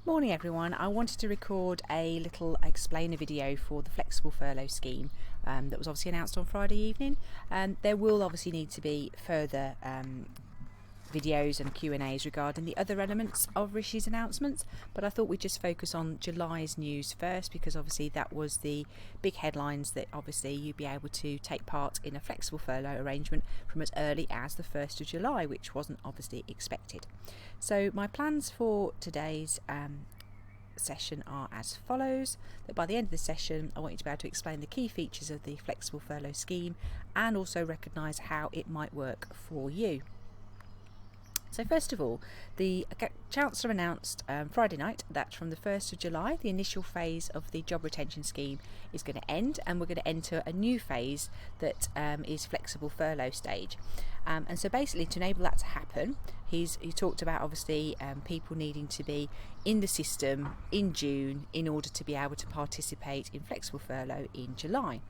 Morning everyone. I wanted to record a little explainer video for the Flexible Furlough Scheme that was obviously announced on Friday evening. There will obviously need to be further videos and Q&As regarding the other elements of Rishi's announcements, but I thought we'd just focus on July's news first, because obviously that was the big headlines that obviously you'd be able to take part in a flexible furlough arrangement from as early as the 1st of July, which wasn't obviously expected. So my plans for today's session are as follows: that by the end of the session I want you to be able to explain the key features of the Flexible Furlough Scheme and also recognise how it might work for you. So first of all, the Chancellor announced Friday night that from the 1st of July the initial phase of the job retention scheme is going to end, and we're going to enter a new phase that is flexible furlough stage. And so basically, to enable that to happen, he talked about obviously people needing to be in the system in June in order to be able to participate in flexible furlough in July.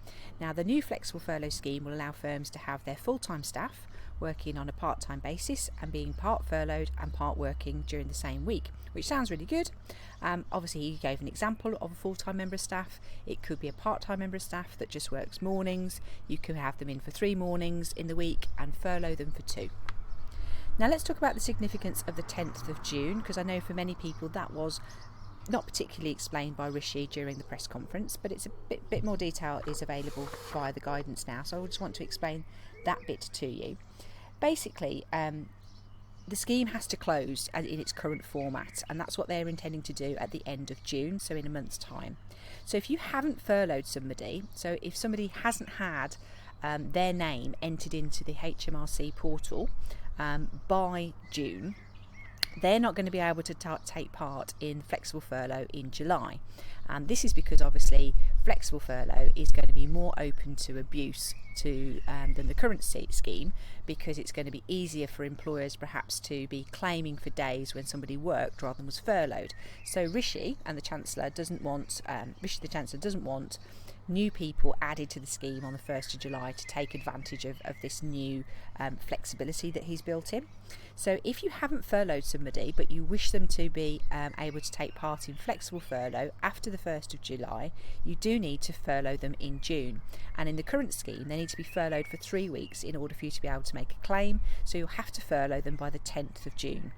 Now, the new flexible furlough scheme will allow firms to have their full-time staff working on a part-time basis and being part furloughed and part working during the same week, which sounds really good. Obviously he gave an example of a full-time member of staff. It could be a part-time member of staff that just works mornings. You can have them in for 3 mornings in the week and furlough them for 2. Now let's talk about the significance of the 10th of June, because I know for many people that was not particularly explained by Rishi during the press conference, but it's a bit more detail is available via the guidance now, so I just want to explain that bit to you. Basically, the scheme has to close in its current format, and that's what they're intending to do at the end of June, so in a month's time. So if you haven't furloughed somebody, so if somebody hasn't had their name entered into the HMRC portal by June, they're not going to be able to take part in flexible furlough in July. And this is because obviously flexible furlough is going to be more open to abuse than the current scheme, because it's going to be easier for employers perhaps to be claiming for days when somebody worked rather than was furloughed. So Rishi and the Chancellor doesn't want new people added to the scheme on the 1st of July to take advantage of this new flexibility that he's built in. So if you haven't furloughed somebody but you wish them to be able to take part in flexible furlough after the 1st of July, you do need to furlough them in June. And in the current scheme they need to be furloughed for 3 weeks in order for you to be able to make a claim, so you'll have to furlough them by the 10th of June.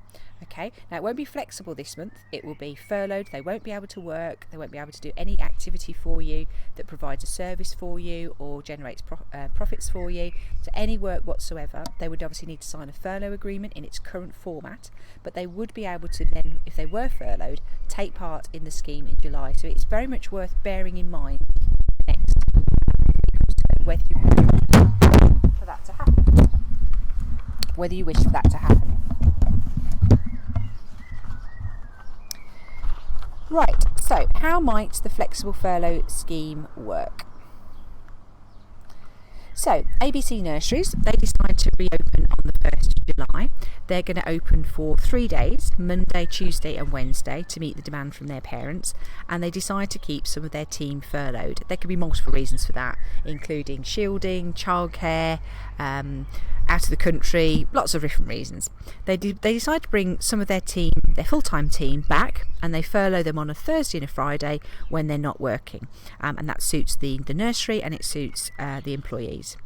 Okay, now it won't be flexible this month, it will be furloughed. They won't be able to work, they won't be able to do any activity for you that provides a service for you or generates profits for you, so any work whatsoever. They would obviously need to sign a furlough agreement in its current format, but they would be able to then, if they were furloughed, take part in the scheme in July. So it's very much worth bearing in mind next, whether you wish for that to happen. Whether you wish for that to happen. Right, so how might the Flexible Furlough Scheme work? So, ABC Nurseries, they decide to reopen on the 1st of July. They're going to open for 3 days, Monday, Tuesday and Wednesday, to meet the demand from their parents, and they decide to keep some of their team furloughed. There could be multiple reasons for that, including shielding, childcare, out of the country, lots of different reasons. They decide to bring some of their team, their full-time team, back, and they furlough them on a Thursday and a Friday when they're not working, and that suits the nursery and it suits the employees.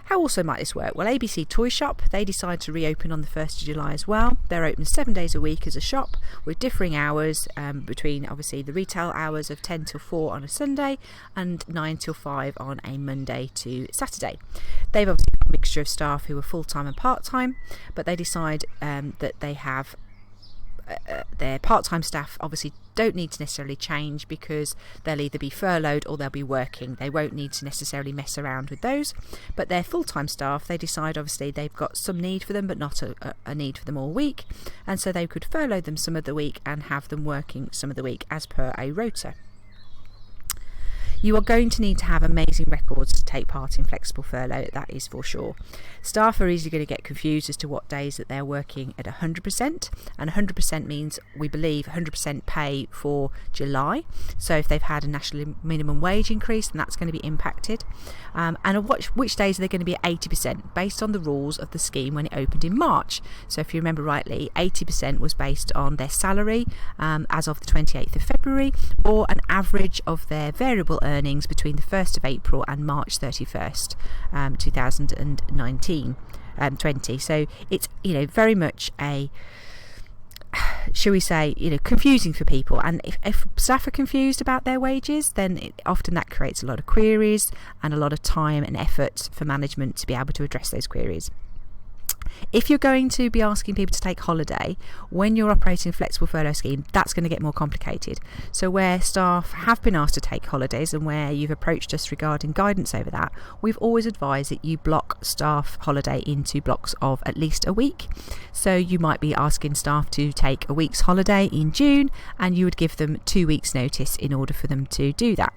How also might this work? Well, ABC Toy Shop, they decide to reopen on the 1st of July as well. They're open 7 days a week as a shop with differing hours between obviously the retail hours of 10 till 4 on a Sunday and 9 till 5 on a Monday to Saturday. They've obviously got a mixture of staff who are full-time and part-time, but they decide that they have their part-time staff obviously don't need to necessarily change, because they'll either be furloughed or they'll be working. They won't need to necessarily mess around with those. But their full-time staff, they decide obviously they've got some need for them but not a need for them all week, and so they could furlough them some of the week and have them working some of the week as per a rota. You are going to need to have amazing records to take part in flexible furlough, that is for sure. Staff are easily going to get confused as to what days that they're working at 100%, and 100% means, we believe, 100% pay for July. So if they've had a national minimum wage increase, then that's going to be impacted. And which days are they going to be at 80% based on the rules of the scheme when it opened in March. So if you remember rightly, 80% was based on their salary as of the 28th of February, or an average of their variable earnings between the 1st of April and March 31st, 2020. So it's, very much a, shall we say, confusing for people. And if staff are confused about their wages, then often that creates a lot of queries and a lot of time and effort for management to be able to address those queries. If you're going to be asking people to take holiday when you're operating a flexible furlough scheme, that's going to get more complicated. So where staff have been asked to take holidays and where you've approached us regarding guidance over that, we've always advised that you block staff holiday into blocks of at least a week. So you might be asking staff to take a week's holiday in June, and you would give them 2 weeks notice in order for them to do that.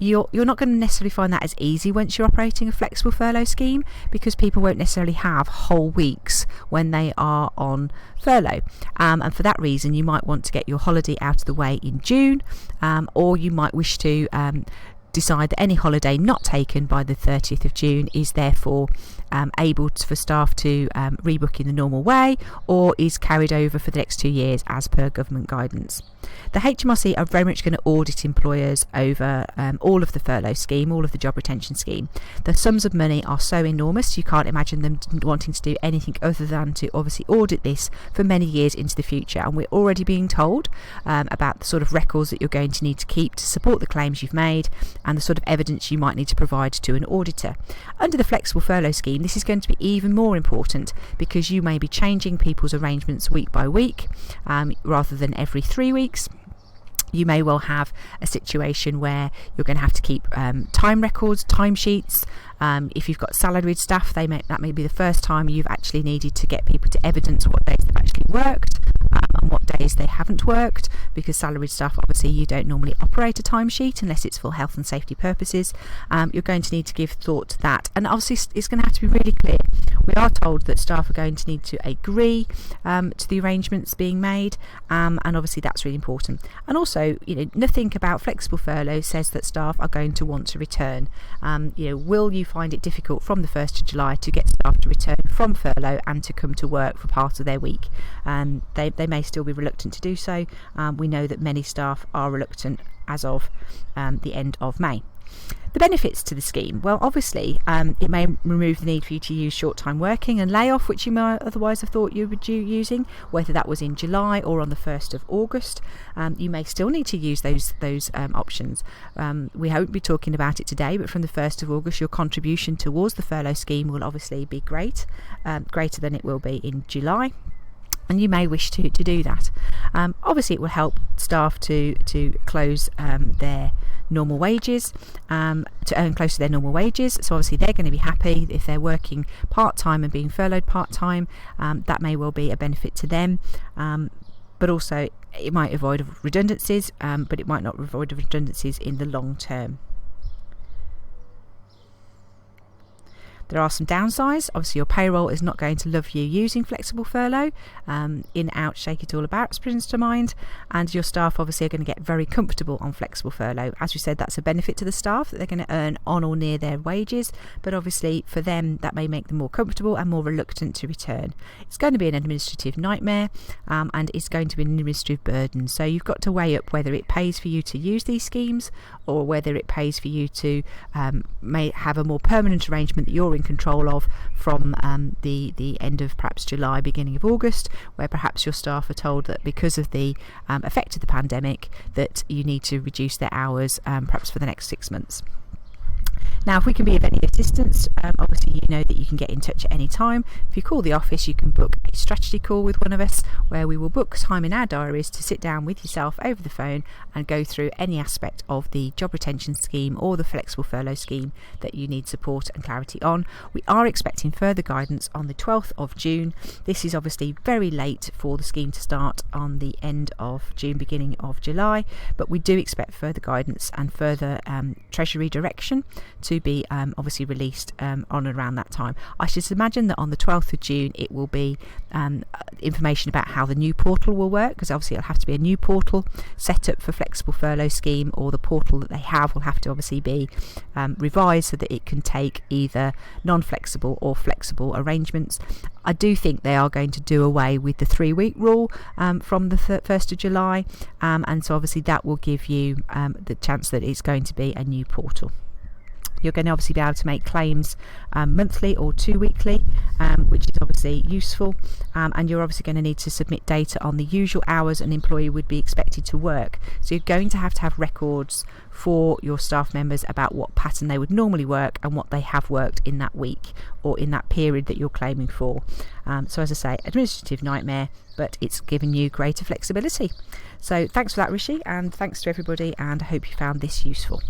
You're not going to necessarily find that as easy once you're operating a flexible furlough scheme, because people won't necessarily have whole weeks when they are on furlough, and for that reason you might want to get your holiday out of the way in June, or you might wish to decide that any holiday not taken by the 30th of June is therefore able for staff to rebook in the normal way, or is carried over for the next 2 years as per government guidance. The HMRC are very much going to audit employers over all of the furlough scheme, all of the job retention scheme. The sums of money are so enormous, you can't imagine them wanting to do anything other than to obviously audit this for many years into the future. And we're already being told about the sort of records that you're going to need to keep to support the claims you've made, and the sort of evidence you might need to provide to an auditor. Under the flexible furlough scheme, this is going to be even more important, because you may be changing people's arrangements week by week rather than every 3 weeks. You may well have a situation where you're going to have to keep time records, timesheets. If you've got salaried staff, that may be the first time you've actually needed to get people to evidence what days they've actually worked and what days they haven't worked, because salaried staff, obviously you don't normally operate a timesheet unless it's for health and safety purposes. You're going to need to give thought to that, and obviously it's going to have to be really clear. We are told that staff are going to need to agree to the arrangements being made, and obviously that's really important. And also, nothing about flexible furlough says that staff are going to want to return. Will you find it difficult from the 1st of July to get staff to return from furlough and to come to work for part of their week? They may still be reluctant to do so. We know that many staff are reluctant as of the end of May. The benefits to the scheme, well, obviously it may remove the need for you to use short-time working and layoff, which you might otherwise have thought you would be using, whether that was in July or on the 1st of August. You may still need to use those options. We won't be talking about it today, but from the 1st of August your contribution towards the furlough scheme will obviously be greater than it will be in July. And you may wish to do that. Obviously it will help staff to close their normal wages, to earn close to their normal wages. So obviously they're going to be happy if they're working part-time and being furloughed part-time. That may well be a benefit to them. But also it might avoid redundancies, but it might not avoid redundancies in the long term. There are some downsides. Obviously your payroll is not going to love you using flexible furlough. In, out, shake it all about springs to mind, and your staff obviously are going to get very comfortable on flexible furlough. As we said, that's a benefit to the staff, that they're going to earn on or near their wages, but obviously for them that may make them more comfortable and more reluctant to return. It's going to be an administrative nightmare, and it's going to be an administrative burden. So you've got to weigh up whether it pays for you to use these schemes, or whether it pays for you to may have a more permanent arrangement that you're in control of from the end of perhaps July, beginning of August, where perhaps your staff are told that because of the effect of the pandemic that you need to reduce their hours perhaps for the next 6 months. Now, if we can be of any assistance, obviously you know that you can get in touch at any time. If you call the office, you can book a strategy call with one of us, where we will book time in our diaries to sit down with yourself over the phone and go through any aspect of the job retention scheme or the flexible furlough scheme that you need support and clarity on. We are expecting further guidance on the 12th of June. This is obviously very late for the scheme to start on the end of June, beginning of July, but we do expect further guidance and further Treasury direction to be obviously released on around that time. I should imagine that on the 12th of June it will be information about how the new portal will work, because obviously it'll have to be a new portal set up for flexible furlough scheme, or the portal that they have will have to obviously be revised so that it can take either non-flexible or flexible arrangements. I do think they are going to do away with the 3-week rule from the 1st of July, and so obviously that will give you the chance that it's going to be a new portal. You're going to obviously be able to make claims monthly or 2-weekly, which is obviously useful, and you're obviously going to need to submit data on the usual hours an employee would be expected to work. So you're going to have records for your staff members about what pattern they would normally work and what they have worked in that week or in that period that you're claiming for. So as I say, administrative nightmare, but it's given you greater flexibility. So thanks for that, Rishi, and thanks to everybody, and I hope you found this useful.